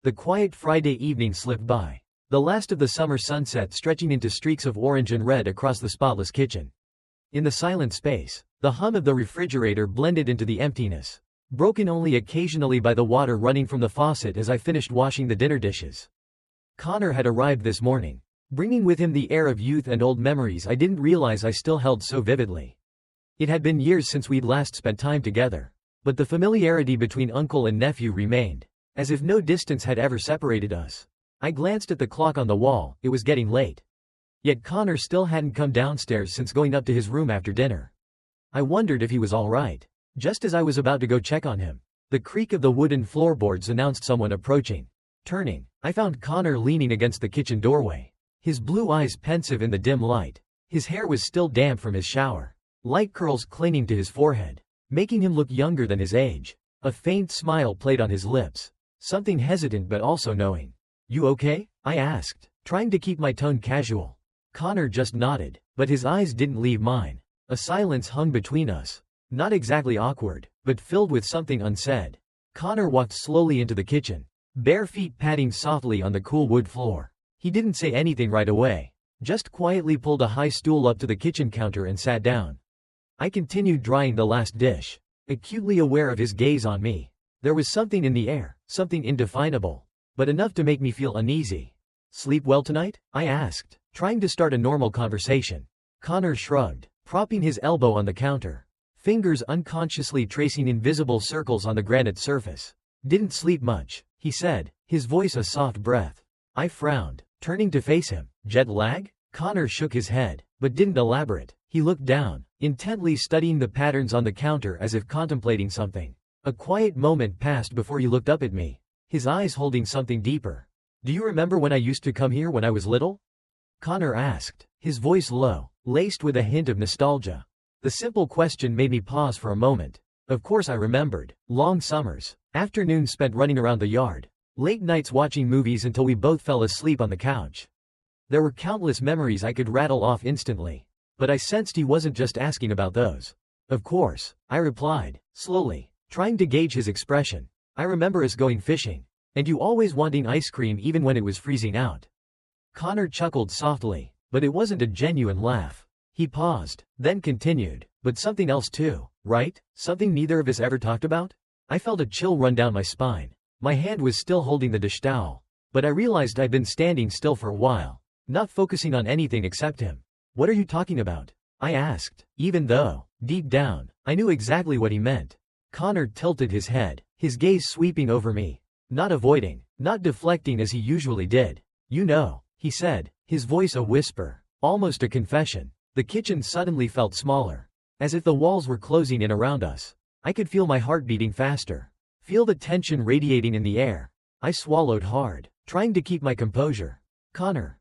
The quiet Friday evening slipped by. The last of the summer sunset stretching into streaks of orange and red across the spotless kitchen. In the silent space, the hum of the refrigerator blended into the emptiness, broken only occasionally by the water running from the faucet as I finished washing the dinner dishes. Connor had arrived this morning, bringing with him the air of youth and old memories I didn't realize I still held so vividly. It had been years since we'd last spent time together, but the familiarity between uncle and nephew remained, as if no distance had ever separated us. I glanced at the clock on the wall. It was getting late. Yet Connor still hadn't come downstairs since going up to his room after dinner. I wondered if he was all right. Just as I was about to go check on him, the creak of the wooden floorboards announced someone approaching. Turning, I found Connor leaning against the kitchen doorway, his blue eyes pensive in the dim light. His hair was still damp from his shower, light curls clinging to his forehead, making him look younger than his age. A faint smile played on his lips, something hesitant but also knowing. "You okay?" I asked, trying to keep my tone casual. Connor just nodded, but his eyes didn't leave mine. A silence hung between us, not exactly awkward, but filled with something unsaid. Connor walked slowly into the kitchen, bare feet padding softly on the cool wood floor. He didn't say anything right away, just quietly pulled a high stool up to the kitchen counter and sat down. I continued drying the last dish, acutely aware of his gaze on me. There was something in the air, something indefinable, but enough to make me feel uneasy. "Sleep well tonight?" I asked, trying to start a normal conversation. Connor shrugged, propping his elbow on the counter, fingers unconsciously tracing invisible circles on the granite surface. "Didn't sleep much," he said, his voice a soft breath. I frowned, turning to face him. "Jet lag?" Connor shook his head, but didn't elaborate. He looked down, intently studying the patterns on the counter as if contemplating something. A quiet moment passed before he looked up at me, his eyes holding something deeper. "Do you remember when I used to come here when I was little?" Connor asked, his voice low, laced with a hint of nostalgia. The simple question made me pause for a moment. Of course I remembered. Long summers, afternoons spent running around the yard, late nights watching movies until we both fell asleep on the couch. There were countless memories I could rattle off instantly, but I sensed he wasn't just asking about those. "Of course," I replied, slowly, trying to gauge his expression. "I remember us going fishing, and you always wanting ice cream even when it was freezing out." Connor chuckled softly, but it wasn't a genuine laugh. He paused, then continued, "But something else too, right? Something neither of us ever talked about?" I felt a chill run down my spine. My hand was still holding the dish towel, but I realized I'd been standing still for a while, not focusing on anything except him. "What are you talking about?" I asked, even though, deep down, I knew exactly what he meant. Connor tilted his head, his gaze sweeping over me, not avoiding, not deflecting as he usually did. "You know," he said, his voice a whisper, almost a confession. The kitchen suddenly felt smaller, as if the walls were closing in around us. I could feel my heart beating faster, feel the tension radiating in the air. I swallowed hard, trying to keep my composure. "Connor,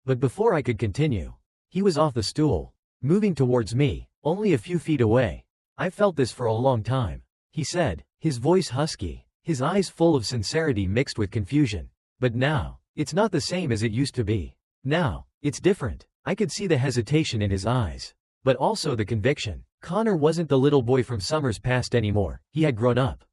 but before I could continue, he was off the stool, moving towards me, only a few feet away. "I felt this for a long time," he said, his voice husky, his eyes full of sincerity mixed with confusion. "But now, it's not the same as it used to be. Now, it's different." I could see the hesitation in his eyes, but also the conviction. Connor wasn't the little boy from summers past anymore, he had grown up.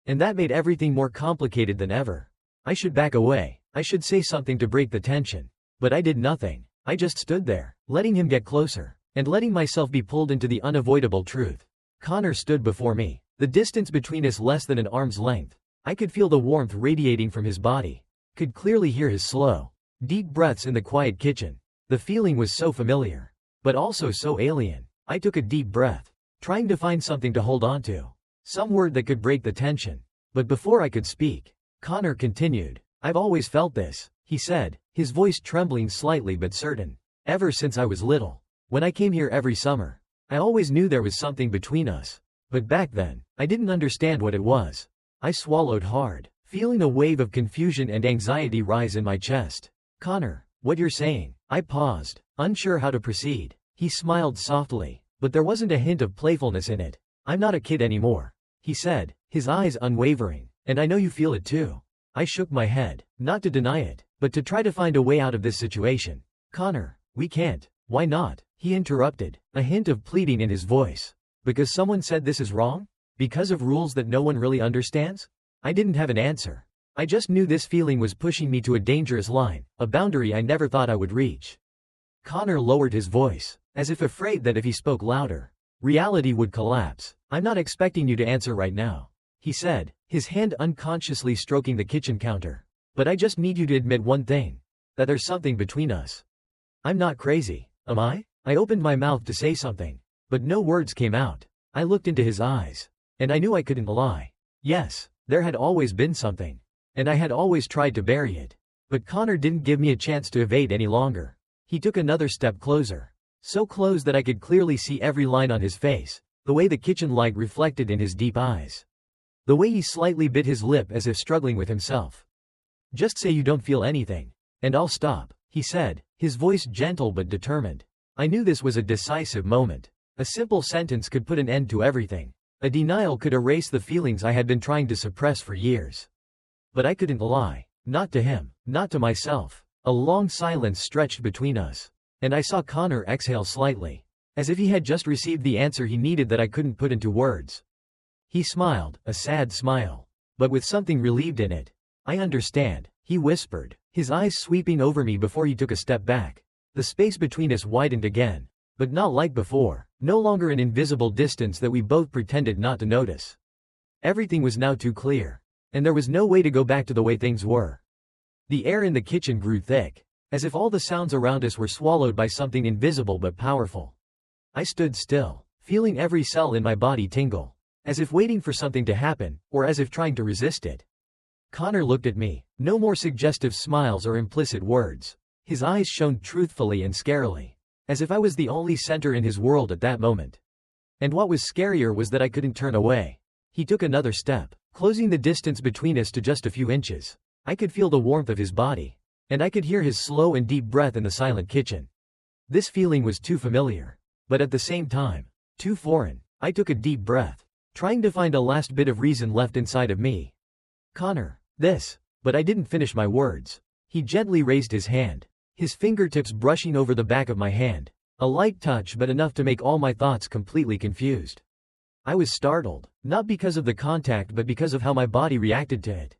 And that made everything more complicated than ever. I should back away, I should say something to break the tension. But I did nothing. I just stood there, letting him get closer, and letting myself be pulled into the unavoidable truth. Connor stood before me, the distance between us less than an arm's length. I could feel the warmth radiating from his body, could clearly hear his slow, deep breaths in the quiet kitchen. The feeling was so familiar, but also so alien. I took a deep breath, trying to find something to hold on to, some word that could break the tension. But before I could speak, Connor continued. "I've always felt this," he said, his voice trembling slightly but certain. "Ever since I was little. When I came here every summer, I always knew there was something between us. But back then, I didn't understand what it was." I swallowed hard, feeling a wave of confusion and anxiety rise in my chest. "Connor, what you're saying?" I paused, unsure how to proceed. He smiled softly, but there wasn't a hint of playfulness in it. "I'm not a kid anymore," he said, his eyes unwavering, "and I know you feel it too." I shook my head, not to deny it, but to try to find a way out of this situation. "Connor, we can't." "Why not?" he interrupted, a hint of pleading in his voice. "Because someone said this is wrong? Because of rules that no one really understands?" I didn't have an answer. I just knew this feeling was pushing me to a dangerous line, a boundary I never thought I would reach. Connor lowered his voice, as if afraid that if he spoke louder, reality would collapse. I'm not expecting you to answer right now, he said, his hand unconsciously stroking the kitchen counter. But I just need you to admit one thing. That there's something between us. I'm not crazy, am I? I opened my mouth to say something, but no words came out. I looked into his eyes, and I knew I couldn't lie. Yes, there had always been something, and I had always tried to bury it. But Connor didn't give me a chance to evade any longer. He took another step closer, so close that I could clearly see every line on his face, the way the kitchen light reflected in his deep eyes, the way he slightly bit his lip as if struggling with himself. Just say you don't feel anything, and I'll stop, he said, his voice gentle but determined. I knew this was a decisive moment. A simple sentence could put an end to everything. A denial could erase the feelings I had been trying to suppress for years. But I couldn't lie. Not to him, not to myself. A long silence stretched between us, and I saw Connor exhale slightly, as if he had just received the answer he needed that I couldn't put into words. He smiled, a sad smile, but with something relieved in it. I understand, he whispered, his eyes sweeping over me before he took a step back. The space between us widened again, but not like before, no longer an invisible distance that we both pretended not to notice. Everything was now too clear, and there was no way to go back to the way things were. The air in the kitchen grew thick, as if all the sounds around us were swallowed by something invisible but powerful. I stood still, feeling every cell in my body tingle, as if waiting for something to happen, or as if trying to resist it. Connor looked at me, no more suggestive smiles or implicit words. His eyes shone truthfully and scarily, as if I was the only center in his world at that moment. And what was scarier was that I couldn't turn away. He took another step, closing the distance between us to just a few inches. I could feel the warmth of his body, and I could hear his slow and deep breath in the silent kitchen. This feeling was too familiar, but at the same time, too foreign. I took a deep breath, trying to find a last bit of reason left inside of me. Connor, but I didn't finish my words. He gently raised his hand, his fingertips brushing over the back of my hand, a light touch but enough to make all my thoughts completely confused. I was startled, not because of the contact but because of how my body reacted to it.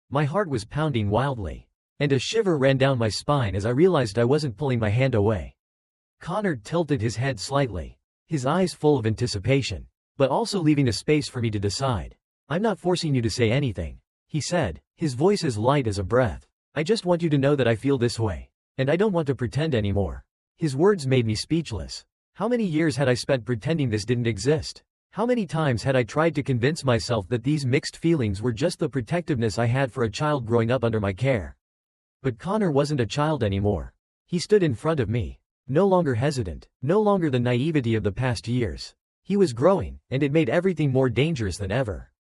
My heart was pounding wildly, and a shiver ran down my spine as I realized I wasn't pulling my hand away. Connor tilted his head slightly, his eyes full of anticipation, but also leaving a space for me to decide. I'm not forcing you to say anything, he said, his voice as light as a breath. I just want you to know that I feel this way, and I don't want to pretend anymore. His words made me speechless. How many years had I spent pretending this didn't exist? How many times had I tried to convince myself that these mixed feelings were just the protectiveness I had for a child growing up under my care? But Connor wasn't a child anymore. He stood in front of me, no longer hesitant, no longer the naivety of the past years. He was growing, and it made everything more dangerous than ever.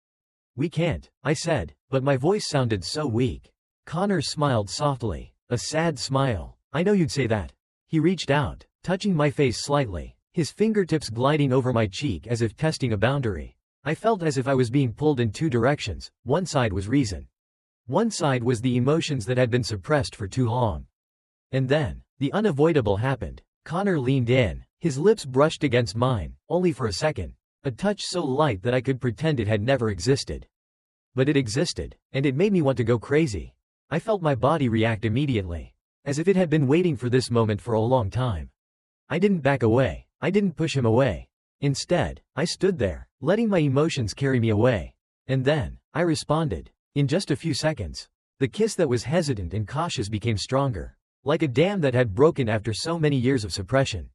We can't, I said, but my voice sounded so weak. Connor smiled softly, a sad smile. I know you'd say that. He reached out, touching my face slightly, his fingertips gliding over my cheek as if testing a boundary. I felt as if I was being pulled in two directions. One side was reason. One side was the emotions that had been suppressed for too long. And then, the unavoidable happened. Connor leaned in, his lips brushed against mine, only for a second. A touch so light that I could pretend it had never existed. But it existed, and it made me want to go crazy. I felt my body react immediately, as if it had been waiting for this moment for a long time. I didn't back away. I didn't push him away. Instead, I stood there, letting my emotions carry me away. And then, I responded. In just a few seconds, the kiss that was hesitant and cautious became stronger, like a dam that had broken after so many years of suppression.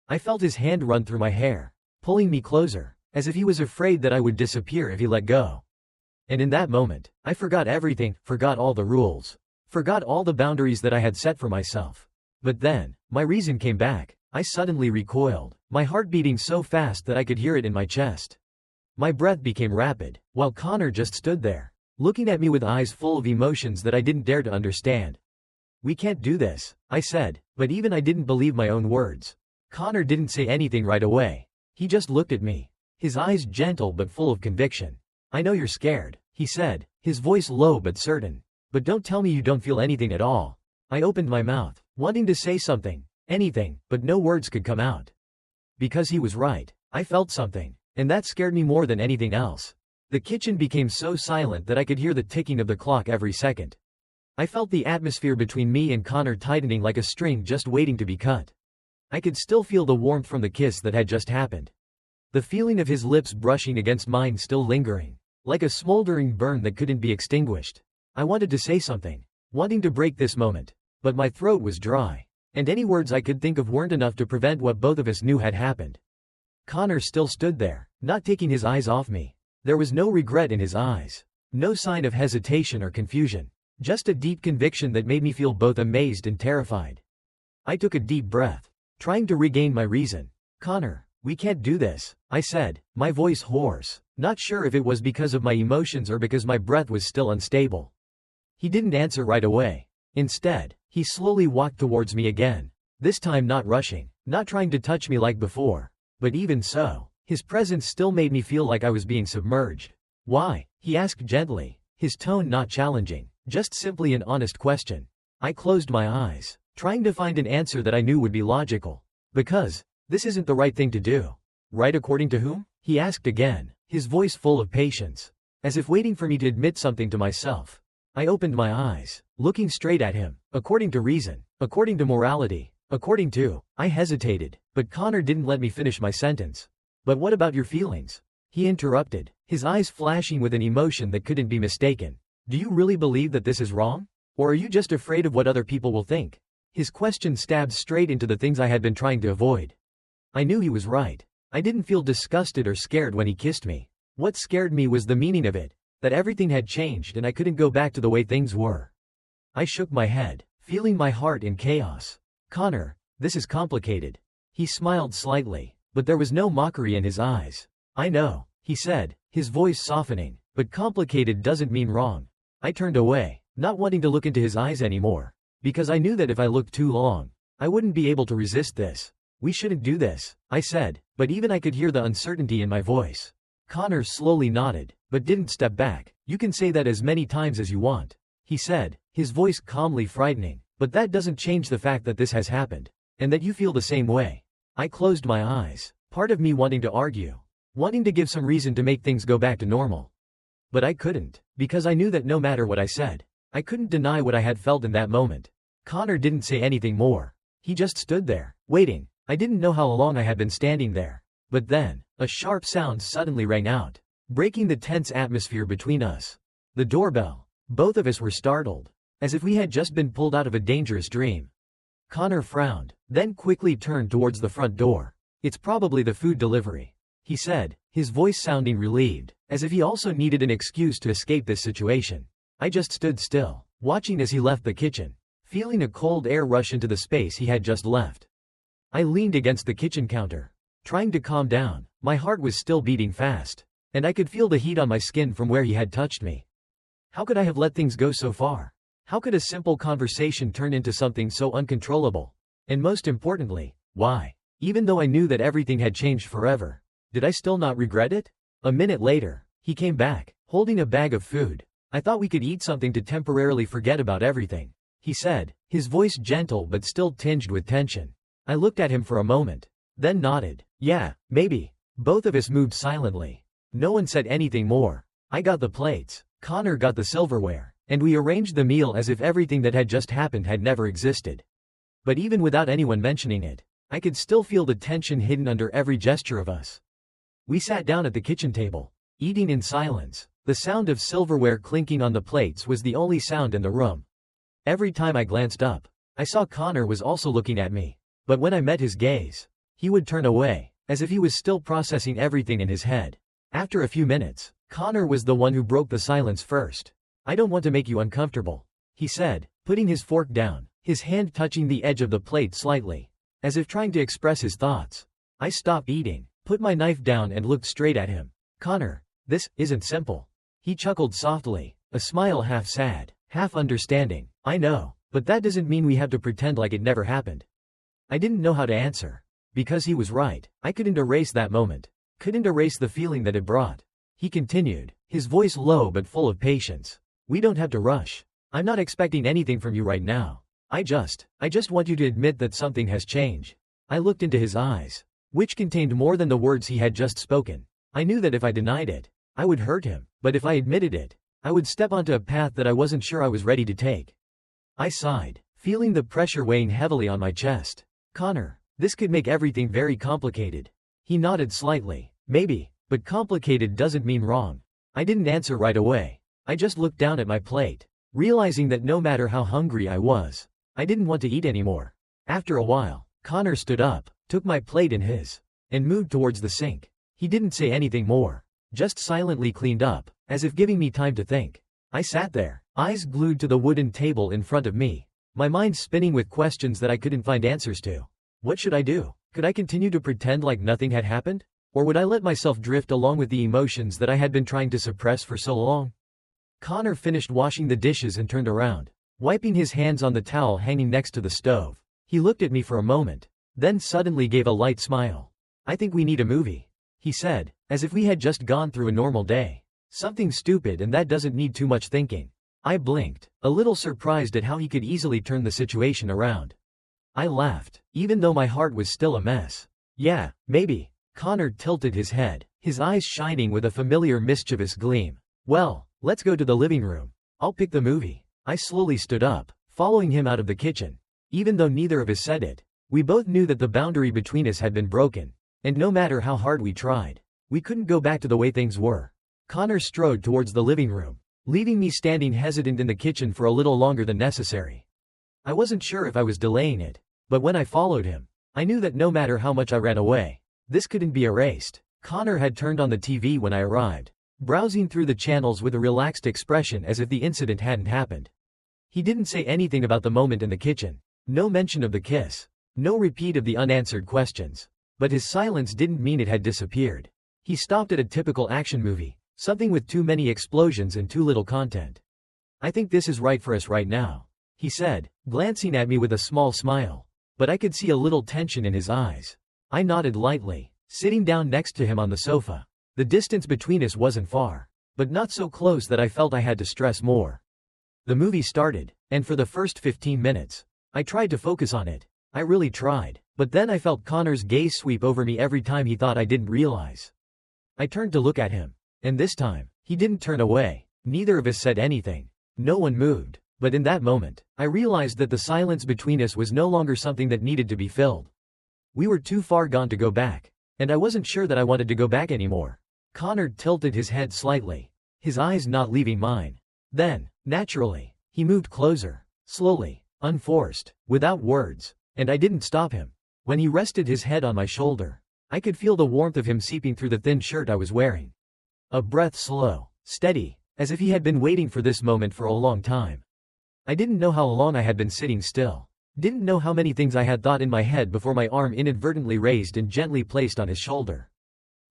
I felt his hand run through my hair, pulling me closer, as if he was afraid that I would disappear if he let go. And in that moment, I forgot everything, forgot all the rules, forgot all the boundaries that I had set for myself. But then, my reason came back. I suddenly recoiled, my heart beating so fast that I could hear it in my chest. My breath became rapid, while Connor just stood there, looking at me with eyes full of emotions that I didn't dare to understand. We can't do this, I said, but even I didn't believe my own words. Connor didn't say anything right away. He just looked at me, his eyes gentle but full of conviction. I know you're scared, he said, his voice low but certain. But don't tell me you don't feel anything at all. I opened my mouth, wanting to say something, anything, but no words could come out. Because he was right. I felt something, and that scared me more than anything else. The kitchen became so silent that I could hear the ticking of the clock every second. I felt the atmosphere between me and Connor tightening like a string just waiting to be cut. I could still feel the warmth from the kiss that had just happened. The feeling of his lips brushing against mine still lingering, like a smoldering burn that couldn't be extinguished. I wanted to say something, wanting to break this moment, but my throat was dry, and any words I could think of weren't enough to prevent what both of us knew had happened. Connor still stood there, not taking his eyes off me. There was no regret in his eyes, no sign of hesitation or confusion, just a deep conviction that made me feel both amazed and terrified. I took a deep breath, trying to regain my reason. "Connor, we can't do this," I said, my voice hoarse, not sure if it was because of my emotions or because my breath was still unstable. He didn't answer right away. Instead, he slowly walked towards me again, this time not rushing, not trying to touch me like before. But even so, his presence still made me feel like I was being submerged. "Why?" he asked gently, his tone not challenging, just simply an honest question. I closed my eyes, trying to find an answer that I knew would be logical. "Because this isn't the right thing to do." "Right according to whom?" he asked again, his voice full of patience, as if waiting for me to admit something to myself. I opened my eyes, looking straight at him. "According to reason, according to morality, according to—" I hesitated, but Connor didn't let me finish my sentence. "But what about your feelings?" he interrupted, his eyes flashing with an emotion that couldn't be mistaken. "Do you really believe that this is wrong? Or are you just afraid of what other people will think?" His question stabbed straight into the things I had been trying to avoid. I knew he was right. I didn't feel disgusted or scared when he kissed me. What scared me was the meaning of it, that everything had changed and I couldn't go back to the way things were. I shook my head, feeling my heart in chaos. "Connor, this is complicated." He smiled slightly, but there was no mockery in his eyes. "I know," he said, his voice softening, "but complicated doesn't mean wrong." I turned away, not wanting to look into his eyes anymore, because I knew that if I looked too long, I wouldn't be able to resist this. "We shouldn't do this," I said, but even I could hear the uncertainty in my voice. Connor slowly nodded, but didn't step back. "You can say that as many times as you want," he said, his voice calmly frightening, "but that doesn't change the fact that this has happened, and that you feel the same way." I closed my eyes, part of me wanting to argue, wanting to give some reason to make things go back to normal. But I couldn't, because I knew that no matter what I said, I couldn't deny what I had felt in that moment. Connor didn't say anything more. He just stood there, waiting. I didn't know how long I had been standing there. But then, a sharp sound suddenly rang out, breaking the tense atmosphere between us. The doorbell. Both of us were startled, as if we had just been pulled out of a dangerous dream. Connor frowned, then quickly turned towards the front door. "It's probably the food delivery," he said, his voice sounding relieved, as if he also needed an excuse to escape this situation. I just stood still, watching as he left the kitchen, feeling a cold air rush into the space he had just left. I leaned against the kitchen counter, trying to calm down. My heart was still beating fast, and I could feel the heat on my skin from where he had touched me. How could I have let things go so far? How could a simple conversation turn into something so uncontrollable? And most importantly, why? Even though I knew that everything had changed forever, did I still not regret it? A minute later, he came back, holding a bag of food. "I thought we could eat something to temporarily forget about everything," he said, his voice gentle but still tinged with tension. I looked at him for a moment, then nodded. "Yeah, maybe." Both of us moved silently. No one said anything more. I got the plates, Connor got the silverware, and we arranged the meal as if everything that had just happened had never existed. But even without anyone mentioning it, I could still feel the tension hidden under every gesture of us. We sat down at the kitchen table, eating in silence. The sound of silverware clinking on the plates was the only sound in the room. Every time I glanced up, I saw Connor was also looking at me. But when I met his gaze, he would turn away, as if he was still processing everything in his head. After a few minutes, Connor was the one who broke the silence first. "I don't want to make you uncomfortable," he said, putting his fork down, his hand touching the edge of the plate slightly, as if trying to express his thoughts. I stopped eating, put my knife down and looked straight at him. "Connor, this isn't simple." He chuckled softly, a smile half sad, half understanding. "I know, but that doesn't mean we have to pretend like it never happened." I didn't know how to answer. Because he was right, I couldn't erase that moment. Couldn't erase the feeling that it brought. He continued, his voice low but full of patience. "We don't have to rush. I'm not expecting anything from you right now. I just want you to admit that something has changed." I looked into his eyes, which contained more than the words he had just spoken. I knew that if I denied it, I would hurt him, but if I admitted it, I would step onto a path that I wasn't sure I was ready to take. I sighed, feeling the pressure weighing heavily on my chest. Connor, this could make everything very complicated. He nodded slightly. Maybe, but complicated doesn't mean wrong. I didn't answer right away. I just looked down at my plate, realizing that no matter how hungry I was, I didn't want to eat anymore. After a while, Connor stood up, took my plate in his, and moved towards the sink. He didn't say anything more, just silently cleaned up, as if giving me time to think. I sat there, eyes glued to the wooden table in front of me, my mind spinning with questions that I couldn't find answers to. What should I do? Could I continue to pretend like nothing had happened? Or would I let myself drift along with the emotions that I had been trying to suppress for so long? Connor finished washing the dishes and turned around, wiping his hands on the towel hanging next to the stove. He looked at me for a moment, then suddenly gave a light smile. I think we need a movie, he said, as if we had just gone through a normal day. Something stupid and that doesn't need too much thinking. I blinked, a little surprised at how he could easily turn the situation around. I laughed, even though my heart was still a mess. Yeah, maybe. Connor tilted his head, his eyes shining with a familiar mischievous gleam. Well, let's go to the living room. I'll pick the movie. I slowly stood up, following him out of the kitchen. Even though neither of us said it, we both knew that the boundary between us had been broken, and no matter how hard we tried, we couldn't go back to the way things were. Connor strode towards the living room, leaving me standing hesitant in the kitchen for a little longer than necessary. I wasn't sure if I was delaying it, but when I followed him, I knew that no matter how much I ran away, this couldn't be erased. Connor had turned on the TV when I arrived, browsing through the channels with a relaxed expression as if the incident hadn't happened. He didn't say anything about the moment in the kitchen, no mention of the kiss, no repeat of the unanswered questions, but his silence didn't mean it had disappeared. He stopped at a typical action movie, something with too many explosions and too little content. I think this is right for us right now, he said, glancing at me with a small smile, but I could see a little tension in his eyes. I nodded lightly, sitting down next to him on the sofa. The distance between us wasn't far, but not so close that I felt I had to stress more. The movie started, and for the first 15 minutes, I tried to focus on it. I really tried, but then I felt Connor's gaze sweep over me every time he thought I didn't realize. I turned to look at him, and this time, he didn't turn away. Neither of us said anything. No one moved, but in that moment, I realized that the silence between us was no longer something that needed to be filled. We were too far gone to go back, and I wasn't sure that I wanted to go back anymore. Connor tilted his head slightly, his eyes not leaving mine. Then, naturally, he moved closer, slowly, unforced, without words, and I didn't stop him. When he rested his head on my shoulder, I could feel the warmth of him seeping through the thin shirt I was wearing. A breath slow, steady, as if he had been waiting for this moment for a long time. I didn't know how long I had been sitting still. Didn't know how many things I had thought in my head before my arm inadvertently raised and gently placed on his shoulder.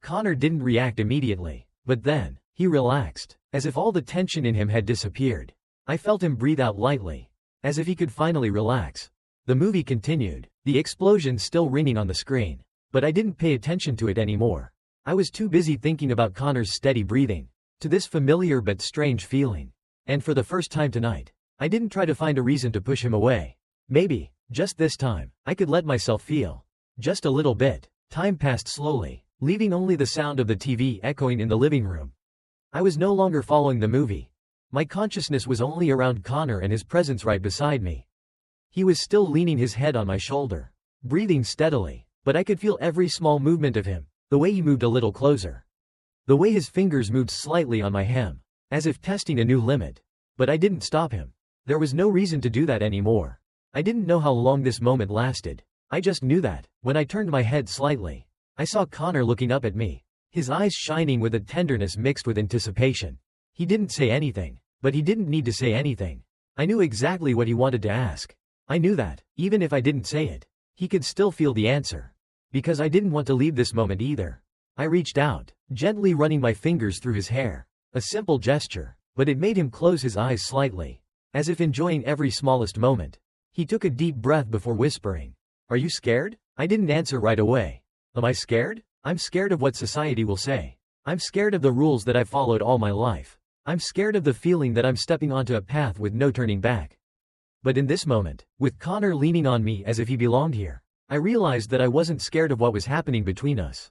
Connor didn't react immediately, but then, he relaxed, as if all the tension in him had disappeared. I felt him breathe out lightly, as if he could finally relax. The movie continued, the explosion still ringing on the screen, but I didn't pay attention to it anymore. I was too busy thinking about Connor's steady breathing, to this familiar but strange feeling. And for the first time tonight, I didn't try to find a reason to push him away. Maybe, just this time, I could let myself feel. Just a little bit. Time passed slowly, leaving only the sound of the TV echoing in the living room. I was no longer following the movie. My consciousness was only around Connor and his presence right beside me. He was still leaning his head on my shoulder, breathing steadily, but I could feel every small movement of him, the way he moved a little closer. The way his fingers moved slightly on my hem, as if testing a new limit. But I didn't stop him. There was no reason to do that anymore. I didn't know how long this moment lasted. I just knew that, when I turned my head slightly, I saw Connor looking up at me, his eyes shining with a tenderness mixed with anticipation. He didn't say anything, but he didn't need to say anything. I knew exactly what he wanted to ask. I knew that, even if I didn't say it, he could still feel the answer. Because I didn't want to leave this moment either. I reached out, gently running my fingers through his hair. A simple gesture, but it made him close his eyes slightly, as if enjoying every smallest moment. He took a deep breath before whispering, "Are you scared?" I didn't answer right away. Am I scared? I'm scared of what society will say. I'm scared of the rules that I've followed all my life. I'm scared of the feeling that I'm stepping onto a path with no turning back. But in this moment, with Connor leaning on me as if he belonged here, I realized that I wasn't scared of what was happening between us.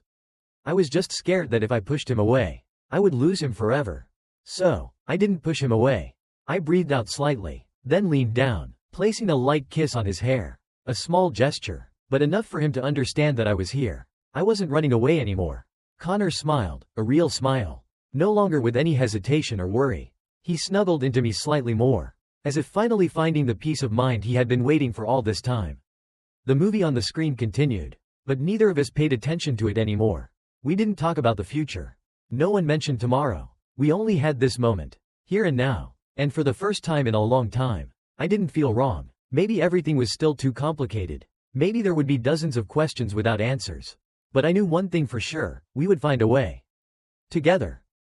I was just scared that if I pushed him away, I would lose him forever. So, I didn't push him away. I breathed out slightly, then leaned down, placing a light kiss on his hair. A small gesture, but enough for him to understand that I was here. I wasn't running away anymore. Connor smiled, a real smile. No longer with any hesitation or worry. He snuggled into me slightly more, as if finally finding the peace of mind he had been waiting for all this time. The movie on the screen continued, but neither of us paid attention to it anymore. We didn't talk about the future. No one mentioned tomorrow. We only had this moment, here and now, and for the first time in a long time, I didn't feel wrong. Maybe everything was still too complicated. Maybe there would be dozens of questions without answers. But I knew one thing for sure, we would find a way. Together.